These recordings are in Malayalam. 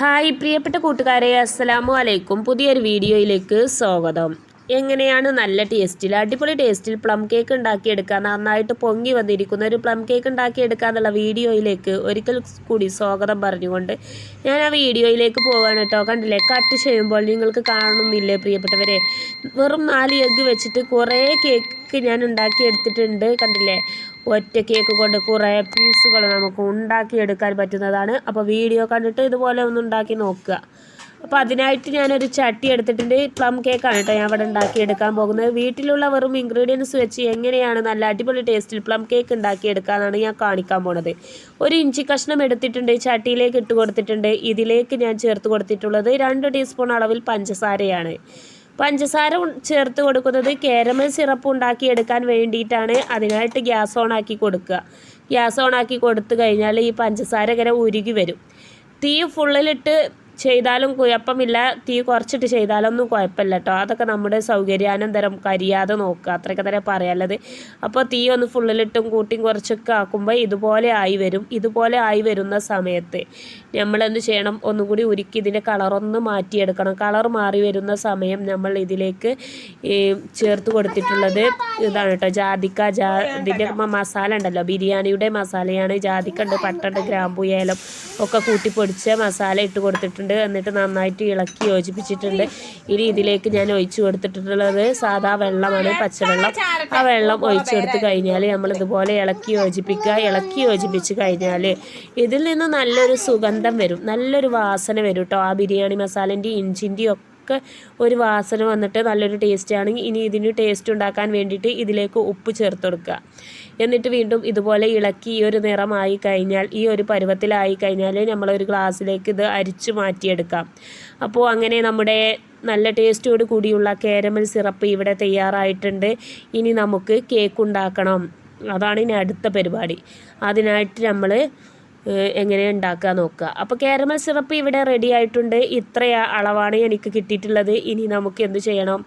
ഹായ് പ്രിയപ്പെട്ട കൂട്ടുകാരെ, അസ്സലാമു അലൈക്കും. പുതിയൊരു വീഡിയോയിലേക്ക് സ്വാഗതം. എങ്ങനെയാണ് നല്ല ടേസ്റ്റിൽ അടിപൊളി ടേസ്റ്റിൽ പ്ലം കേക്ക് ഉണ്ടാക്കിയെടുക്കുക, നന്നായിട്ട് പൊങ്ങി വന്നിരിക്കുന്ന ഒരു പ്ലം കേക്ക് ഉണ്ടാക്കിയെടുക്കുക എന്നുള്ള വീഡിയോയിലേക്ക് ഒരിക്കൽ കൂടി സ്വാഗതം പറഞ്ഞുകൊണ്ട് ഞാൻ ആ വീഡിയോയിലേക്ക് പോവാണ് കേട്ടോ. കണ്ടില്ലേ, കട്ട് ചെയ്യുമ്പോൾ നിങ്ങൾക്ക് കാണുന്നില്ലേ പ്രിയപ്പെട്ടവരെ, വെറും 4 എഗ്ഗ് വെച്ചിട്ട് കുറേ കേക്ക് ഞാൻ ഉണ്ടാക്കിയെടുത്തിട്ടുണ്ട്. കണ്ടില്ലേ, ഒറ്റ കേക്ക് കൊണ്ട് കുറേ പീസുകൾ നമുക്ക് ഉണ്ടാക്കിയെടുക്കാൻ പറ്റുന്നതാണ്. അപ്പോൾ വീഡിയോ കണ്ടിട്ട് ഇതുപോലെ ഒന്ന് ഉണ്ടാക്കി നോക്കുക. അപ്പോൾ അതിനായിട്ട് ഞാനൊരു ചട്ടി എടുത്തിട്ടുണ്ട്. പ്ലം കേക്കാണ് കേട്ടോ ഞാൻ ഇവിടെ ഉണ്ടാക്കിയെടുക്കാൻ പോകുന്നത്. വീട്ടിലുള്ള വെറും ഇൻഗ്രീഡിയൻസ് വെച്ച് എങ്ങനെയാണ് നല്ല അടിപൊളി ടേസ്റ്റിൽ പ്ലം കേക്ക് ഉണ്ടാക്കിയെടുക്കാമെന്നാണ് ഞാൻ കാണിക്കാൻ പോണത്. ഒരു ഇഞ്ചി കഷ്ണം എടുത്തിട്ടുണ്ട്, ചട്ടിയിലേക്ക് ഇട്ട് കൊടുത്തിട്ടുണ്ട്. ഇതിലേക്ക് ഞാൻ ചേർത്ത് കൊടുത്തിട്ടുള്ളത് 2 ടീസ്പൂൺ അളവിൽ പഞ്ചസാരയാണ്. പഞ്ചസാര ചേർത്ത് കൊടുക്കുന്നത് കാരമൽ സിറപ്പ് ഉണ്ടാക്കിയെടുക്കാൻ വേണ്ടിയിട്ടാണ്. അതിനായിട്ട് ഗ്യാസ് ഓൺ ആക്കി കൊടുക്കുക. ഗ്യാസ് ഓൺ ആക്കി കൊടുത്തു കഴിഞ്ഞാൽ ഈ പഞ്ചസാര ഇങ്ങനെ ഉരുകി വരും. തീ ഫുള്ളിലിട്ട് ചെയ്താലും കുഴപ്പമില്ല, തീ കുറച്ചിട്ട് ചെയ്താലൊന്നും കുഴപ്പമില്ല കേട്ടോ. അതൊക്കെ നമ്മുടെ സൗകര്യാനന്തരം കരിയാതെ നോക്കുക, അത്രയൊക്കെ തന്നെ പറയാനുള്ളത്. അപ്പോൾ തീ ഒന്ന് ഫുള്ളിലിട്ടും കൂട്ടിയും കുറച്ചൊക്കെ ആക്കുമ്പോൾ ഇതുപോലെ ആയി വരും. ഇതുപോലെ ആയി വരുന്ന സമയത്ത് നമ്മളെന്ത് ചെയ്യണം, ഒന്നും കൂടി ഉരുക്കി ഇതിൻ്റെ കളറൊന്ന് മാറ്റിയെടുക്കണം. കളർ മാറി വരുന്ന സമയം നമ്മൾ ഇതിലേക്ക് ചേർത്ത് കൊടുത്തിട്ടുള്ളത് ഇതാണ് കേട്ടോ, ജാതിക്ക. ഇതിൻ്റെ മസാല ഉണ്ടല്ലോ, ബിരിയാണിയുടെ മസാലയാണ്. ജാതിക്ക ഉണ്ട്, പട്ടുണ്ട്, ഗ്രാമ്പൂ, ഏലം ഒക്കെ കൂട്ടിപ്പൊടിച്ച മസാല ഇട്ട് കൊടുത്തിട്ടുണ്ട്. എന്നിട്ട് നന്നായിട്ട് ഇളക്കി യോജിപ്പിച്ചിട്ടുണ്ട്. ഇനി ഇതിലേക്ക് ഞാൻ ഒഴിച്ചു കൊടുത്തിട്ടുള്ളത് സാധാ വെള്ളമാണ്, പച്ചവെള്ളം. ആ വെള്ളം ഒഴിച്ചു കൊടുത്ത് കഴിഞ്ഞാൽ നമ്മൾ ഇതുപോലെ ഇളക്കി യോജിപ്പിക്കുക. ഇളക്കി യോജിപ്പിച്ച് കഴിഞ്ഞാൽ ഇതിൽ നിന്ന് നല്ലൊരു സുഗന്ധം വരും, നല്ലൊരു വാസന വരും കേട്ടോ. ആ ബിരിയാണി മസാലേൻ്റെയും ഇഞ്ചിൻ്റെയും ഒക്കെ ഒരു വാസന വന്നിട്ട് നല്ലൊരു ടേസ്റ്റാണ്. ഇനി ഇതിന് ടേസ്റ്റ് ഉണ്ടാക്കാൻ വേണ്ടിയിട്ട് ഇതിലേക്ക് ഉപ്പ് ചേർത്ത് കൊടുക്കുക. എന്നിട്ട് വീണ്ടും ഇതുപോലെ ഇളക്കി ഈ ഒരു നിറമായി കഴിഞ്ഞാൽ, ഈ ഒരു പരുവത്തിലായി കഴിഞ്ഞാൽ നമ്മളൊരു ഗ്ലാസ്സിലേക്ക് ഇത് അരിച്ചു മാറ്റിയെടുക്കാം. അപ്പോൾ അങ്ങനെ നമ്മുടെ നല്ല ടേസ്റ്റോട് കൂടിയുള്ള കാരമൽ സിറപ്പ് ഇവിടെ തയ്യാറായിട്ടുണ്ട്. ഇനി നമുക്ക് കേക്ക് ഉണ്ടാക്കണം, അതാണ് ഇനി അടുത്ത പരിപാടി. അതിനായിട്ട് നമ്മൾ എങ്ങനെ ഉണ്ടാക്കുക നോക്കുക. അപ്പോൾ കാരമൽ സിറപ്പ് ഇവിടെ റെഡി ആയിട്ടുണ്ട്. ഇത്ര അളവാണ് എനിക്ക് കിട്ടിയിട്ടുള്ളത്. ഇനി നമുക്ക് എന്ത് ചെയ്യണം,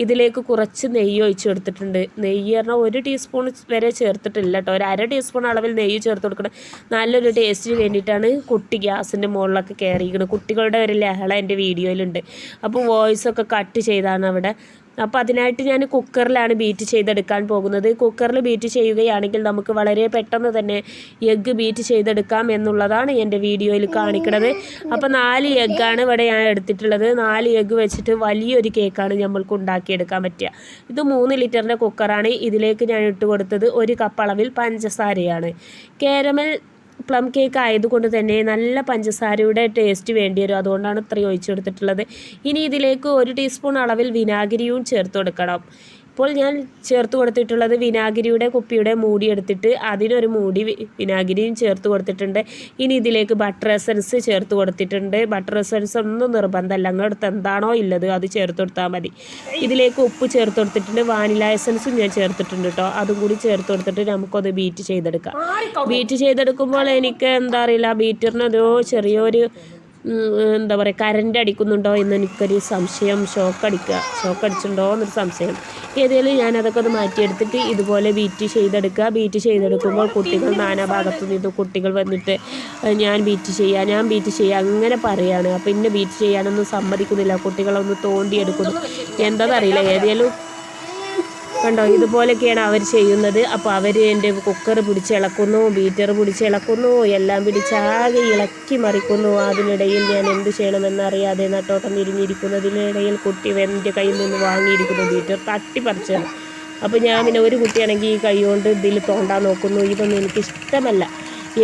ഇതിലേക്ക് കുറച്ച് നെയ്യ് ഒഴിച്ച് കൊടുത്തിട്ടുണ്ട്. നെയ്യ് പറഞ്ഞാൽ 1 ടീസ്പൂൺ വരെ ചേർത്തിട്ടില്ല കേട്ടോ, ഒരു 1/2 ടീസ്പൂൺ അളവിൽ നെയ്യ് ചേർത്ത് കൊടുക്കണം. നല്ലൊരു ടേസ്റ്റിന് വേണ്ടിയിട്ടാണ്. കുട്ടി ഗ്യാസിൻ്റെ മുകളിലൊക്കെ കയറിയിരിക്കുന്നത്. കുട്ടികളുടെ ഒരു ലഹള എൻ്റെ വീഡിയോയിലുണ്ട്. അപ്പോൾ വോയിസൊക്കെ കട്ട് ചെയ്താണ് അവിടെ. അപ്പോൾ അതിനായിട്ട് ഞാൻ കുക്കറിലാണ് ബീറ്റ് ചെയ്തെടുക്കാൻ പോകുന്നത്. കുക്കറിൽ ബീറ്റ് ചെയ്യുകയാണെങ്കിൽ നമുക്ക് വളരെ പെട്ടെന്ന് തന്നെ എഗ്ഗ് ബീറ്റ് ചെയ്തെടുക്കാം എന്നുള്ളതാണ് എൻ്റെ വീഡിയോയിൽ കാണിക്കുന്നത്. അപ്പോൾ 4 എഗ്ഗാണ് ഇവിടെ ഞാൻ എടുത്തിട്ടുള്ളത്. 4 എഗ്ഗ് വെച്ചിട്ട് വലിയൊരു കേക്കാണ് നമ്മൾക്ക് ഉണ്ടാക്കിയെടുക്കാൻ പറ്റുക. ഇത് 3 ലിറ്ററിൻ്റെ കുക്കറാണ്. ഇതിലേക്ക് ഞാൻ ഇട്ട് കൊടുത്തത് 1 കപ്പ് അളവിൽ പഞ്ചസാരയാണ്. കാരമൽ പ്ലം കേക്ക് ആയതുകൊണ്ട് തന്നെ നല്ല പഞ്ചസാരയുടെ ടേസ്റ്റ് വേണ്ടി വരും, അതുകൊണ്ടാണ് ഇത്രയും ഒഴിച്ചു കൊടുത്തിട്ടുള്ളത്. ഇനി ഇതിലേക്ക് 1 ടീസ്പൂൺ അളവിൽ വിനാഗിരിയും ചേർത്ത് കൊടുക്കണം. ഇപ്പോൾ ഞാൻ ചേർത്ത് കൊടുത്തിട്ടുള്ളത് വിനാഗിരിയുടെ കുപ്പിയുടെ മൂടി എടുത്തിട്ട് അതിനൊരു മൂടി വിനാഗിരിയും ചേർത്ത് കൊടുത്തിട്ടുണ്ട്. ഇനി ഇതിലേക്ക് ബട്ടർ എസൻസ് ചേർത്ത് കൊടുത്തിട്ടുണ്ട്. ബട്ടർ എസൻസ് ഒന്നും നിർബന്ധമല്ല, അങ്ങോട്ട് എന്താണോ ഉള്ളത് അത് ചേർത്ത് കൊടുത്താൽ മതി. ഇതിലേക്ക് ഉപ്പ് ചേർത്ത് കൊടുത്തിട്ടുണ്ട്. വാനില എസൻസും ഞാൻ ചേർത്തിട്ടുണ്ട് കേട്ടോ, അതും കൂടി ചേർത്ത് കൊടുത്തിട്ട് നമുക്കത് ബീറ്റ് ചെയ്തെടുക്കാം. ബീറ്റ് ചെയ്തെടുക്കുമ്പോൾ എനിക്ക് എന്താ അറിയില്ല, ബീറ്ററിനൊരു ചെറിയൊരു എന്താ പറയുക, കറണ്ട് അടിക്കുന്നുണ്ടോ എന്ന് എനിക്കൊരു സംശയം. ഷോക്കടിച്ചിട്ടുണ്ടോ എന്നൊരു സംശയം. ഏതായാലും ഞാനതൊക്കെ ഒന്ന് മാറ്റിയെടുത്തിട്ട് ഇതുപോലെ ബീറ്റ് ചെയ്തെടുക്കുക. ബീറ്റ് ചെയ്തെടുക്കുമ്പോൾ കുട്ടികൾ നാനാഭാഗത്തു നിന്ന് കുട്ടികൾ വന്നിട്ട് ഞാൻ ബീറ്റ് ചെയ്യുക അങ്ങനെ പറയുകയാണ്. അപ്പോൾ ഇന്നെ ബീറ്റ് ചെയ്യാനൊന്നും സമ്മതിക്കുന്നില്ല. കുട്ടികളൊന്ന് തോണ്ടിയെടുക്കുന്നു, എന്താണെന്നറിയില്ല. ഏതായാലും കണ്ടോ, ഇതുപോലെയൊക്കെയാണ് അവർ ചെയ്യുന്നത്. അപ്പോൾ അവർ എൻ്റെ കുക്കർ പിടിച്ചിളക്കുന്നു, ബീറ്റർ പിടിച്ചിളക്കുന്നു, എല്ലാം പിടിച്ചാകെ ഇളക്കി മറിക്കുന്നു. അതിനിടയിൽ ഞാൻ എന്ത് ചെയ്യണമെന്നറിയാതെ നട്ടോട്ടം തിരിഞ്ഞിരിക്കുന്നതിനിടയിൽ കുട്ടി എൻ്റെ കയ്യിൽ നിന്ന് വാങ്ങിയിരിക്കുന്നു ബീറ്റർ തട്ടിപ്പറിച്ചാണ്. അപ്പോൾ ഞാൻ പിന്നെ ഒരു കുട്ടിയാണെങ്കിൽ ഈ കൈ കൊണ്ട് ഇതിൽ തോണ്ടാൻ നോക്കുന്നു. ഇതൊന്നും എനിക്കിഷ്ടമല്ല.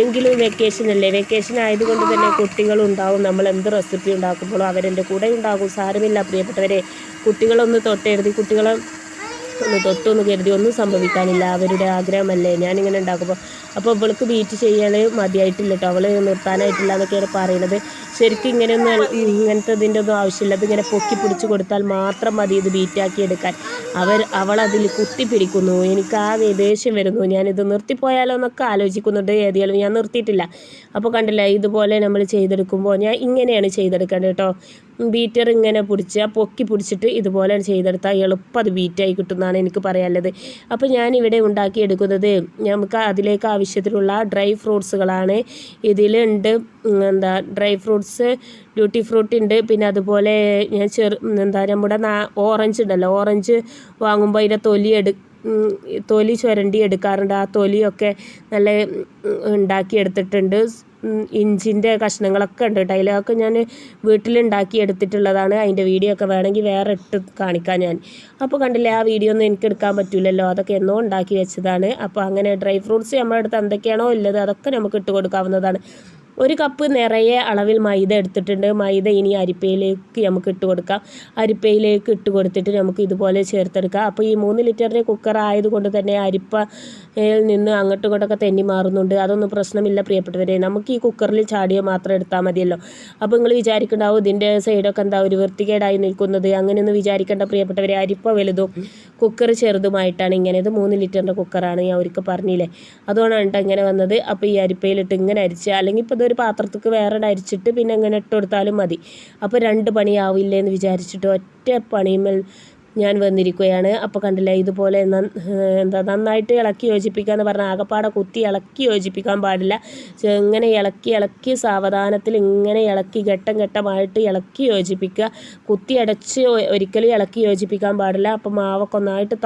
എങ്കിലും വെക്കേഷനല്ലേ, വെക്കേഷൻ ആയതുകൊണ്ട് തന്നെ കുട്ടികളുണ്ടാവും. നമ്മൾ എന്ത് റെസിപ്പി ഉണ്ടാക്കുമ്പോഴും അവരെൻ്റെ കൂടെ ഉണ്ടാകും. സാരമില്ല പ്രിയപ്പെട്ടവരെ, കുട്ടികളൊന്ന് തൊട്ടെഴുതി, കുട്ടികളെ ഒന്ന് തൊട്ടൊന്ന് കരുതി ഒന്നും സംഭവിക്കാനില്ല. അവരുടെ ആഗ്രഹമല്ലേ ഞാനിങ്ങനെ ഉണ്ടാക്കുമ്പോൾ. അപ്പോൾ ഇവൾക്ക് ബീറ്റ് ചെയ്യാൻ മതിയായിട്ടില്ല കേട്ടോ, അവൾ നിർത്താനായിട്ടില്ല എന്നൊക്കെയാണ് പറയുന്നത്. ശരിക്കും ഇങ്ങനത്തെ ഇതിൻ്റെ ഒന്നും ആവശ്യമില്ല. അതിങ്ങനെ പൊക്കി പിടിച്ച് കൊടുത്താൽ മാത്രം മതി ഇത് ബീറ്റാക്കി എടുക്കാൻ. അവളതിൽ കുത്തിപ്പിടിക്കുന്നു. എനിക്ക് ആ ദേഷ്യം വരുന്നു. ഞാനിത് നിർത്തിപ്പോയാലോ എന്നൊക്കെ ആലോചിക്കുന്നുണ്ട്. ഏതായാലും ഞാൻ നിർത്തിയിട്ടില്ല. അപ്പോൾ കണ്ടില്ല, ഇതുപോലെ നമ്മൾ ചെയ്തെടുക്കുമ്പോൾ ഞാൻ ഇങ്ങനെയാണ് ചെയ്തെടുക്കേണ്ടത് കേട്ടോ. ബീറ്റർ ഇങ്ങനെ പൊക്കി പിടിച്ചിട്ട് ഇതുപോലെ ചെയ്തെടുത്താൽ എളുപ്പം അത് ബീറ്റായി കിട്ടുമെന്നാണ് എനിക്ക് പറയാനുള്ളത്. അപ്പോൾ ഞാനിവിടെ ഉണ്ടാക്കിയെടുക്കുന്നത് നമുക്ക് അതിലേക്ക് ആവശ്യത്തിനുള്ള ഡ്രൈ ഫ്രൂട്ട്സുകളാണ്. ഇതിലുണ്ട് ഡ്രൈ ഫ്രൂട്ട്സ്, ഡ്യൂട്ടി ഫ്രൂട്ട് ഉണ്ട്, പിന്നെ അതുപോലെ ഞാൻ നമ്മുടെ ഓറഞ്ച് ഉണ്ടല്ലോ, ഓറഞ്ച് വാങ്ങുമ്പോൾ അതിൻ്റെ തൊലി ചുരണ്ടി എടുക്കാറുണ്ട്. ആ തൊലിയൊക്കെ നല്ല ഉണ്ടാക്കിയെടുത്തിട്ടുണ്ട്. ഇഞ്ചിൻ്റെ കഷ്ണങ്ങളൊക്കെ ഉണ്ട് കേട്ടോ. അതിലൊക്കെ ഞാൻ വീട്ടിലുണ്ടാക്കി എടുത്തിട്ടുള്ളതാണ്. അതിൻ്റെ വീഡിയോ ഒക്കെ വേണമെങ്കിൽ വേറെ ഇട്ട് കാണിക്കാം ഞാൻ. അപ്പോൾ കണ്ടില്ലേ, ആ വീഡിയോ ഒന്നും എനിക്ക് എടുക്കാൻ പറ്റില്ലല്ലോ, അതൊക്കെ എന്നോ ഉണ്ടാക്കി വെച്ചതാണ്. അപ്പോൾ അങ്ങനെ ഡ്രൈ ഫ്രൂട്ട്സ് നമ്മുടെ അടുത്ത് എന്തൊക്കെയാണോ ഉള്ളത് അതൊക്കെ നമുക്ക് ഇട്ട് കൊടുക്കാവുന്നതാണ്. 1 കപ്പ് നിറയെ അളവിൽ മൈദ എടുത്തിട്ടുണ്ട്. മൈദ ഇനി അരിപ്പയിലേക്ക് നമുക്ക് ഇട്ട് കൊടുക്കാം. അരിപ്പയിലേക്ക് ഇട്ട് കൊടുത്തിട്ട് നമുക്ക് ഇതുപോലെ ചേർത്തെടുക്കാം. അപ്പോൾ ഈ 3 ലിറ്ററിൻ്റെ കുക്കർ ആയതുകൊണ്ട് തന്നെ അരിപ്പയിൽ നിന്ന് അങ്ങോട്ടും ഇങ്ങോട്ടൊക്കെ തെന്നി മാറുന്നുണ്ട്. അതൊന്നും പ്രശ്നമില്ല പ്രിയപ്പെട്ടവരെ, നമുക്ക് ഈ കുക്കറിൽ ചാടിയോ മാത്രം എടുത്താൽ മതിയല്ലോ. അപ്പോൾ നിങ്ങൾ വിചാരിക്കണ്ടാവും ഇതിൻ്റെ സൈഡൊക്കെ എന്താ ഒരു വൃത്തികേടായി നിൽക്കുന്നത്, അങ്ങനെയൊന്നും വിചാരിക്കേണ്ട പ്രിയപ്പെട്ടവരെ. അരിപ്പ വലുതും കുക്കർ ചെറുതുമായിട്ടാണ് ഇങ്ങനെ. ഇത് 3 ലിറ്ററിൻ്റെ കുക്കറാണ്, ഞാൻ ഒരിക്കൽ പറഞ്ഞില്ലേ, അതുകൊണ്ടാണ് കേട്ടോ ഇങ്ങനെ വന്നത്. അപ്പോൾ ഈ അരിപ്പയിലിട്ട് ഇങ്ങനെ അരിച്ച്, അല്ലെങ്കിൽ ഇപ്പോൾ ഒരു പാത്രത്തേക്ക് വേറെ അരിച്ചിട്ട് പിന്നെ ഇങ്ങനെ ഇട്ട് കൊടുത്താലും മതി. അപ്പോൾ 2 പണിയാവില്ലേ എന്ന് വിചാരിച്ചിട്ട് ഒറ്റ പണിയുമ്മൽ ഞാൻ വന്നിരിക്കുകയാണ്. അപ്പോൾ കണ്ടില്ലേ, ഇതുപോലെ നന്നായിട്ട് ഇളക്കി യോജിപ്പിക്കുക എന്ന് പറഞ്ഞാൽ ആകപ്പാടെ കുത്തി ഇളക്കി യോജിപ്പിക്കാൻ പാടില്ല. ഇങ്ങനെ ഇളക്കി സാവധാനത്തിൽ ഇങ്ങനെ ഇളക്കി ഘട്ടം ഘട്ടമായിട്ട് ഇളക്കി യോജിപ്പിക്കുക. കുത്തി അടച്ച് ഒരിക്കലും ഇളക്കി യോജിപ്പിക്കാൻ പാടില്ല. അപ്പോൾ മാവൊക്കെ ഒന്നായിട്ട്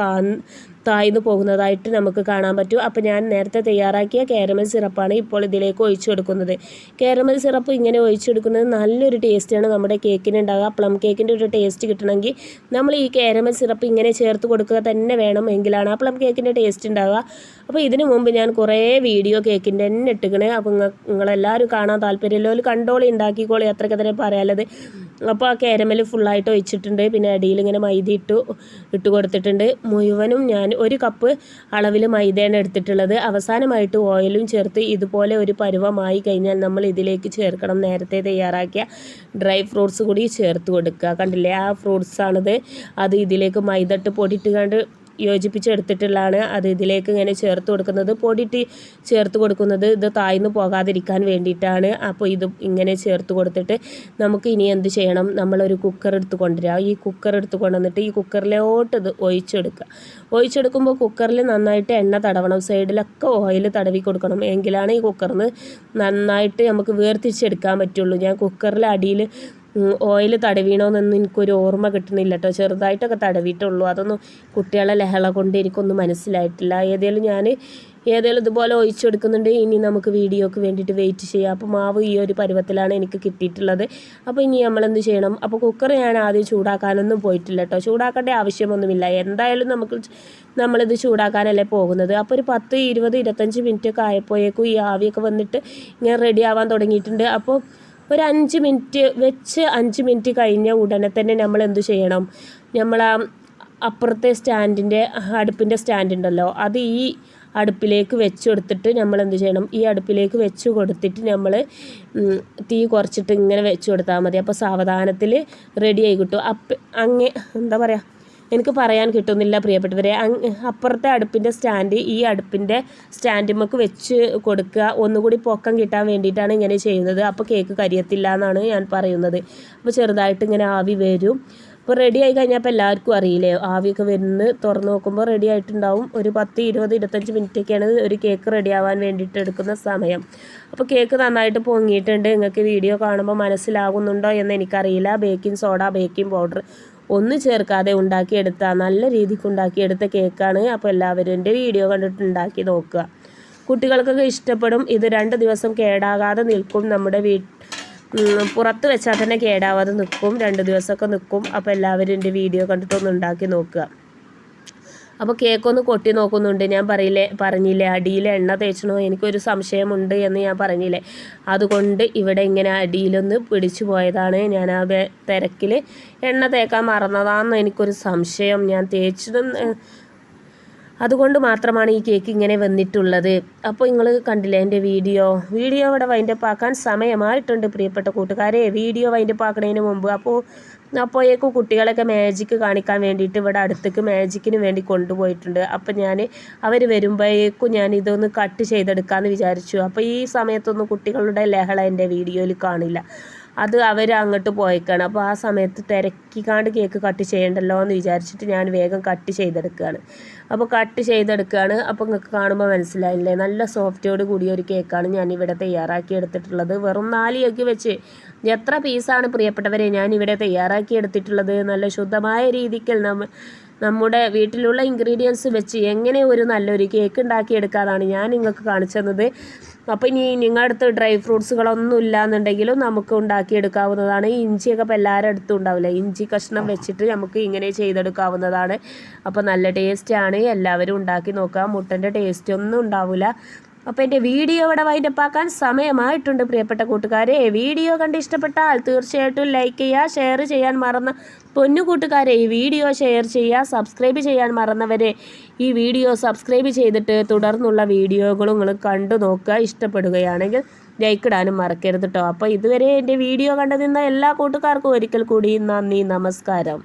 താഴ്ന്നു പോകുന്നതായിട്ട് നമുക്ക് കാണാൻ പറ്റും. അപ്പോൾ ഞാൻ നേരത്തെ തയ്യാറാക്കിയ കാരമൽ സിറപ്പാണ് ഇപ്പോൾ ഇതിലേക്ക് ഒഴിച്ചു കൊടുക്കുന്നത്. കാരമൽ സിറപ്പ് ഇങ്ങനെ ഒഴിച്ചെടുക്കുന്നത് നല്ലൊരു ടേസ്റ്റാണ് നമ്മുടെ കേക്കിന് ഉണ്ടാകുക. പ്ലം കേക്കിൻ്റെ ഒരു ടേസ്റ്റ് കിട്ടണമെങ്കിൽ നമ്മൾ ഈ കാരമൽ സിറപ്പ് ഇങ്ങനെ ചേർത്ത് കൊടുക്കുക തന്നെ വേണം, എങ്കിലാണ് ആ പ്ലം കേക്കിൻ്റെ ടേസ്റ്റ് ഉണ്ടാകുക. അപ്പോൾ ഇതിനു മുമ്പ് ഞാൻ കുറേ വീഡിയോ കേക്കിൻ്റെ തന്നെ ഇട്ടിക്കണേ. അപ്പോൾ നിങ്ങളെല്ലാവരും കാണാൻ താല്പര്യമുള്ളവർ കണ്ടോളി, ഉണ്ടാക്കിക്കോളി, അത്രയ്ക്ക് തന്നെ പറയാനുള്ളത്. അപ്പോൾ ആ കാരമൽ ഫുള്ളായിട്ട് ഒഴിച്ചിട്ടുണ്ട്. പിന്നെ അടിയിൽ ഇങ്ങനെ മൈദ ഇട്ട് കൊടുത്തിട്ടുണ്ട്. മുഴുവനും ഞാൻ 1 കപ്പ് അളവിൽ മൈദയാണ് എടുത്തിട്ടുള്ളത്. അവസാനമായിട്ട് ഓയിലും ചേർത്ത് ഇതുപോലെ ഒരു പരുവമായി കഴിഞ്ഞാൽ നമ്മൾ ഇതിലേക്ക് ചേർക്കണം നേരത്തെ തയ്യാറാക്കിയ ഡ്രൈ ഫ്രൂട്ട്സ് കൂടി ചേർത്ത് കൊടുക്കുക. കണ്ടില്ലേ, ആ ഫ്രൂട്ട്സാണിത്. അത് ഇതിലേക്ക് മൈദ ഇട്ട് പൊടിയിട്ട് കണ്ട് യോജിപ്പിച്ചെടുത്തിട്ടുള്ളതാണ്. അത് ഇതിലേക്ക് ഇങ്ങനെ ചേർത്ത് കൊടുക്കുന്നത്, പൊടിയിട്ട് ചേർത്ത് കൊടുക്കുന്നത് ഇത് താഴ്ന്നു പോകാതിരിക്കാൻ വേണ്ടിയിട്ടാണ്. അപ്പോൾ ഇത് ഇങ്ങനെ ചേർത്ത് കൊടുത്തിട്ട് നമുക്ക് ഇനി എന്ത് ചെയ്യണം, നമ്മളൊരു കുക്കർ എടുത്ത് കൊണ്ടുവരിക. ഈ കുക്കർ എടുത്ത് കൊണ്ടുവന്നിട്ട് ഈ കുക്കറിലോട്ട് ഇത് ഒഴിച്ചെടുക്കുമ്പോൾ കുക്കറിൽ നന്നായിട്ട് എണ്ണ തടവണം, സൈഡിലൊക്കെ ഓയിൽ തടവി കൊടുക്കണം, എങ്കിലാണ് ഈ കുക്കറിന് നന്നായിട്ട് നമുക്ക് വേർതിരിച്ചെടുക്കാൻ പറ്റുള്ളൂ. ഞാൻ കുക്കറിൽ അടിയിൽ ഓയിൽ തടവീണോന്നൊന്നും എനിക്കൊരു ഓർമ്മ കിട്ടുന്നില്ല കേട്ടോ. ചെറുതായിട്ടൊക്കെ തടവിയിട്ടുള്ളൂ. അതൊന്നും കുട്ടികളെ ലഹള കൊണ്ട് എനിക്കൊന്നും മനസ്സിലായിട്ടില്ല. ഏതെങ്കിലും ഇതുപോലെ ഒഴിച്ചെടുക്കുന്നുണ്ട്. ഇനി നമുക്ക് വീഡിയോക്ക് വേണ്ടിയിട്ട് വെയിറ്റ് ചെയ്യാം. അപ്പോൾ മാവ് ഈ ഒരു പരുവത്തിലാണ് എനിക്ക് കിട്ടിയിട്ടുള്ളത്. അപ്പോൾ ഇനി നമ്മളെന്ത് ചെയ്യണം, അപ്പോൾ കുക്കർ ഞാൻ ആദ്യം ചൂടാക്കാനൊന്നും പോയിട്ടില്ല കേട്ടോ. ചൂടാക്കേണ്ട ആവശ്യമൊന്നുമില്ല, എന്തായാലും നമ്മളിത് ചൂടാക്കാനല്ലേ പോകുന്നത്. അപ്പോൾ ഒരു 10, 20, 25 മിനിറ്റ് ഒക്കെ ആയപ്പോഴേക്കും ഈ ആവിയൊക്കെ വന്നിട്ട് ഇങ്ങനെ റെഡി ആവാൻ തുടങ്ങിയിട്ടുണ്ട്. അപ്പോൾ ഒരു 5 മിനിറ്റ് വെച്ച് 5 മിനിറ്റ് കഴിഞ്ഞ ഉടനെ തന്നെ നമ്മൾ എന്ത് ചെയ്യണം, നമ്മൾ അപ്പുറത്തെ അടുപ്പിൻ്റെ സ്റ്റാൻഡ് ഉണ്ടല്ലോ, അത് ഈ അടുപ്പിലേക്ക് വെച്ച് കൊടുത്തിട്ട് നമ്മൾ എന്ത് ചെയ്യണം, ഈ അടുപ്പിലേക്ക് വെച്ച് കൊടുത്തിട്ട് നമ്മൾ തീ കുറച്ചിട്ട് ഇങ്ങനെ വെച്ച് കൊടുത്താൽ മതി. അപ്പോൾ സാവധാനത്തിൽ റെഡിയായി കിട്ടും. എന്താ പറയുക, എനിക്ക് പറയാൻ കിട്ടുന്നില്ല പ്രിയപ്പെട്ടവരെ. അപ്പുറത്തെ അടുപ്പിൻ്റെ സ്റ്റാൻഡ് ഈ അടുപ്പിൻ്റെ സ്റ്റാൻഡുമ്മക്ക് വെച്ച് കൊടുക്കുക. ഒന്നുകൂടി പൊക്കം കിട്ടാൻ വേണ്ടിയിട്ടാണ് ഇങ്ങനെ ചെയ്യുന്നത്. അപ്പോൾ കേക്ക് കരിയത്തില്ല എന്നാണ് ഞാൻ പറയുന്നത്. അപ്പോൾ ചെറുതായിട്ട് ഇങ്ങനെ ആവി വരും. അപ്പോൾ റെഡി ആയി കഴിഞ്ഞാൽ അപ്പോൾ എല്ലാവർക്കും അറിയില്ലേ, ആവിയൊക്കെ വരുന്നത് തുറന്ന് നോക്കുമ്പോൾ റെഡി ആയിട്ടുണ്ടാവും. ഒരു 10, 20, 25 മിനിറ്റൊക്കെയാണ് ഒരു കേക്ക് റെഡി ആവാൻ വേണ്ടിയിട്ട് എടുക്കുന്ന സമയം. അപ്പോൾ കേക്ക് നന്നായിട്ട് പൊങ്ങിയിട്ടുണ്ട്. നിങ്ങൾക്ക് വീഡിയോ കാണുമ്പോൾ മനസ്സിലാകുന്നുണ്ടോ എന്ന് എനിക്കറിയില്ല. ബേക്കിംഗ് സോഡ, ബേക്കിംഗ് പൗഡർ ഒന്നും ചേർക്കാതെ ഉണ്ടാക്കിയെടുത്ത നല്ല രീതിക്ക് ഉണ്ടാക്കിയെടുത്ത കേക്കാണ്. അപ്പോൾ എല്ലാവരും എൻ്റെ വീഡിയോ കണ്ടിട്ട് ഉണ്ടാക്കി നോക്കുക. കുട്ടികൾക്കൊക്കെ ഇഷ്ടപ്പെടും. ഇത് 2 ദിവസം കേടാകാതെ നിൽക്കും. നമ്മുടെ പുറത്ത് വെച്ചാൽ തന്നെ കേടാവാതെ നിൽക്കും, 2 ദിവസമൊക്കെ നിൽക്കും. അപ്പോൾ എല്ലാവരും എൻ്റെ വീഡിയോ കണ്ടിട്ടൊന്ന് ഉണ്ടാക്കി നോക്കുക. അപ്പോൾ കേക്കൊന്ന് കൊട്ടി നോക്കുന്നുണ്ട്. ഞാൻ പറഞ്ഞില്ലേ അടിയിൽ എണ്ണ തേച്ചണോ, എനിക്കൊരു സംശയമുണ്ട് എന്ന് ഞാൻ പറഞ്ഞില്ലേ. അതുകൊണ്ട് ഇവിടെ ഇങ്ങനെ അടിയിലൊന്ന് പിടിച്ചു പോയതാണ്. ഞാൻ ആ തിരക്കിൽ എണ്ണ തേക്കാൻ മറന്നതാണെന്ന് എനിക്കൊരു സംശയം. ഞാൻ തേച്ചതും അതുകൊണ്ട് മാത്രമാണ് ഈ കേക്ക് ഇങ്ങനെ വന്നിട്ടുള്ളത്. അപ്പോൾ നിങ്ങൾ കണ്ടില്ലേ എൻ്റെ വീഡിയോ ഇവിടെ വൈൻഡപ്പ് ആക്കാൻ സമയമായിട്ടുണ്ട് പ്രിയപ്പെട്ട കൂട്ടുകാരെ. വീഡിയോ വൈൻഡപ്പ് ആക്കുന്നതിന് മുമ്പ് അപ്പോഴേക്കും കുട്ടികളൊക്കെ മാജിക്ക് കാണിക്കാൻ വേണ്ടിയിട്ട് ഇവിടെ അടുത്തേക്ക് മാജിക്കിന് വേണ്ടി കൊണ്ടുപോയിട്ടുണ്ട്. അപ്പം അവർ വരുമ്പോഴേക്കും ഞാൻ ഇതൊന്ന് കട്ട് ചെയ്തെടുക്കാമെന്ന് വിചാരിച്ചു. അപ്പോൾ ഈ സമയത്തൊന്നും കുട്ടികളുടെ ലഹള എൻ്റെ വീഡിയോയിൽ കാണില്ല. അത് അവർ അങ്ങോട്ട് പോയേക്കാണ്. അപ്പോൾ ആ സമയത്ത് തിരക്കിക്കാണ്ട് കേക്ക് കട്ട് ചെയ്യണ്ടല്ലോ എന്ന് വിചാരിച്ചിട്ട് ഞാൻ വേഗം കട്ട് ചെയ്തെടുക്കുകയാണ്. അപ്പോൾ നിങ്ങൾക്ക് കാണുമ്പോൾ മനസ്സിലായില്ലേ, നല്ല സോഫ്റ്റോട് കൂടിയ ഒരു കേക്കാണ് ഞാനിവിടെ തയ്യാറാക്കി എടുത്തിട്ടുള്ളത്. വെറും 4 എഗ്ഗ് വെച്ച് എത്ര പീസാണ് പ്രിയപ്പെട്ടവരെ ഞാനിവിടെ തയ്യാറാക്കി എടുത്തിട്ടുള്ളത്. നല്ല ശുദ്ധമായ രീതിക്ക് നമ്മുടെ വീട്ടിലുള്ള ഇൻഗ്രീഡിയൻസ് വെച്ച് എങ്ങനെ ഒരു നല്ലൊരു കേക്ക് ഉണ്ടാക്കിയെടുക്കാനാണ് ഞാൻ നിങ്ങൾക്ക് കാണിച്ചു തന്നത്. അപ്പോൾ ഇനി നിങ്ങളുടെ അടുത്ത് ഡ്രൈ ഫ്രൂട്ട്സുകളൊന്നും ഇല്ലയെന്നുണ്ടെങ്കിലും നമുക്ക് ഉണ്ടാക്കിയെടുക്കാവുന്നതാണ്. ഇഞ്ചിയൊക്കെ ഇപ്പോൾ എല്ലാവരുടെ അടുത്തും ഉണ്ടാവില്ല. ഇഞ്ചി കഷ്ണം വെച്ചിട്ട് നമുക്ക് ഇങ്ങനെ ചെയ്തെടുക്കാവുന്നതാണ്. അപ്പോൾ നല്ല ടേസ്റ്റാണ്, എല്ലാവരും ഉണ്ടാക്കി നോക്കുക. മുട്ടൻ്റെ ടേസ്റ്റ് ഒന്നും ഉണ്ടാവില്ല. അപ്പോൾ എൻ്റെ വീഡിയോ ഇവിടെ വൈൻഡപ്പാക്കാൻ സമയമായിട്ടുണ്ട് പ്രിയപ്പെട്ട കൂട്ടുകാരെ. വീഡിയോ കണ്ട് ഇഷ്ടപ്പെട്ടാൽ തീർച്ചയായിട്ടും ലൈക്ക് ചെയ്യുക, ഷെയർ ചെയ്യാൻ മറന്ന പൊന്നു കൂട്ടുകാരെ ഈ വീഡിയോ ഷെയർ ചെയ്യുക. സബ്സ്ക്രൈബ് ചെയ്യാൻ മറന്നവരെ ഈ വീഡിയോ സബ്സ്ക്രൈബ് ചെയ്തിട്ട് തുടർന്നുള്ള വീഡിയോകളും നിങ്ങൾ കണ്ടു നോക്കുക. ഇഷ്ടപ്പെടുകയാണെങ്കിൽ ലൈക്ക് ഇടാനും മറക്കരുത് കേട്ടോ. അപ്പോൾ ഇതുവരെ എൻ്റെ വീഡിയോ കണ്ടു നിന്ന എല്ലാ കൂട്ടുകാർക്കും ഒരിക്കൽ കൂടി നന്ദി, നമസ്കാരം.